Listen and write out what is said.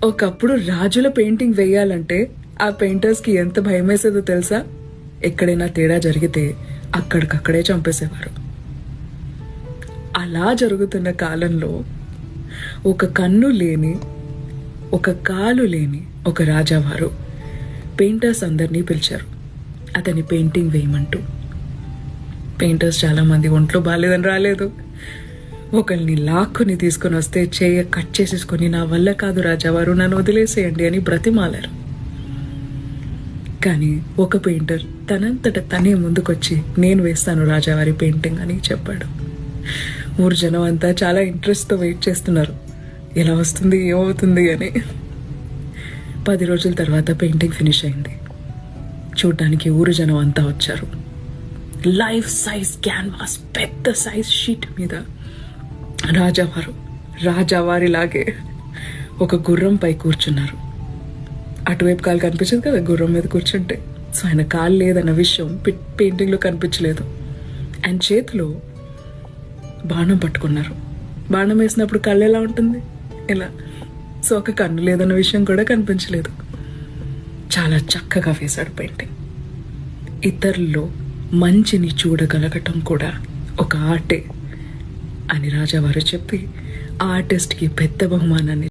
ఒకప్పుడు రాజుల పెయింటింగ్ వేయాలంటే ఆ పెయింటర్స్ కి ఎంత భయం వేసేదో తెలుసా? ఎక్కడైనా తేడా జరిగితే అక్కడికక్కడే చంపేసేవారు. అలా జరుగుతున్న కాలంలో ఒక కన్ను లేని, ఒక కాలు లేని ఒక రాజావారు పెయింటర్స్ అందరినీ పిలిచారు అతని పెయింటింగ్ వేయమంటూ. పెయింటర్స్ చాలా మంది ఒంట్లో బాగాలేదని రాలేదు. ఒకరిని లాక్కుని తీసుకుని వస్తే చేయ కట్ చేసేసుకొని, నా వల్ల కాదు రాజావారు, నన్ను వదిలేసేయండి అని బ్రతిమాలారు. కానీ ఒక పెయింటర్ తనంతట తనే ముందుకొచ్చి, నేను వేస్తాను రాజావారి పెయింటింగ్ అని చెప్పాడు. ఊరు జనం అంతా చాలా ఇంట్రెస్ట్తో వెయిట్ చేస్తున్నారు, ఎలా వస్తుంది ఏమవుతుంది అని. 10 రోజుల తర్వాత పెయింటింగ్ ఫినిష్ అయింది. చూడ్డానికి ఊరు జనం అంతా వచ్చారు. లైఫ్ సైజ్ క్యాన్వాస్, పెద్ద సైజ్ షీట్ మీద రాజావారిలాగే ఒక గుర్రంపై కూర్చున్నారు. అటువైపు కాలు కనిపించదు కదా గుర్రం మీద కూర్చుంటే. సో ఆయన కాలు లేదన్న విషయం పెయింటింగ్లో కనిపించలేదు. ఆయన చేతిలో బాణం పట్టుకున్నారు. బాణం వేసినప్పుడు కళ్ళు ఎలా ఉంటుంది, ఇలా. సో ఒక కన్ను లేదన్న విషయం కూడా కనిపించలేదు. చాలా చక్కగా వేశాడు పెయింటింగ్. ఇతరుల్లో మంచిని చూడగలగటం కూడా ఒక ఆర్టే అని రాజావారు చెప్పి ఆ ఆర్టిస్ట్కి పెద్ద బహుమానాన్ని